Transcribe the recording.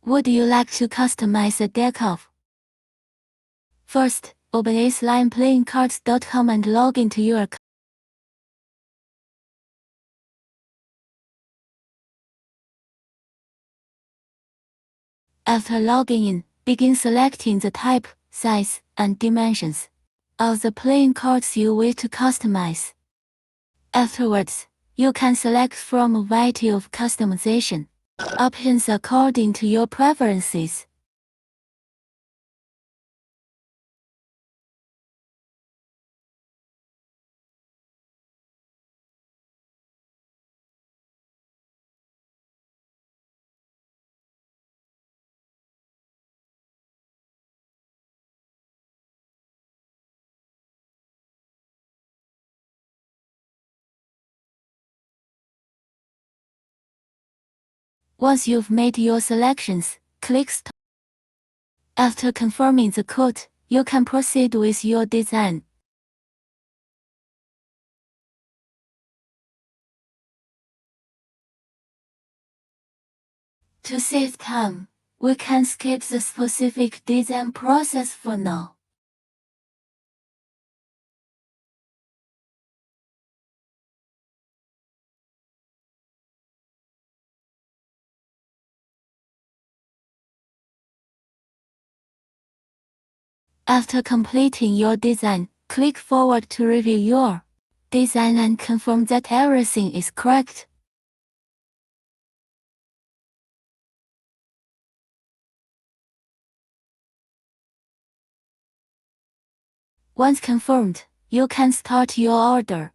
Would you like to customize a deck of? First, open acelionplayingcards.com and log into your account. After logging in, begin selecting the type, size, and dimensions of the playing cards you wish to customize. Afterwards, you can select from a variety of customization options according to your preferences. Once you've made your selections, click Start. After confirming the code, you can proceed with your design. To save time, we can skip the specific design process for now. After completing your design, click Forward to review your design and confirm that everything is correct. Once confirmed, you can start your order.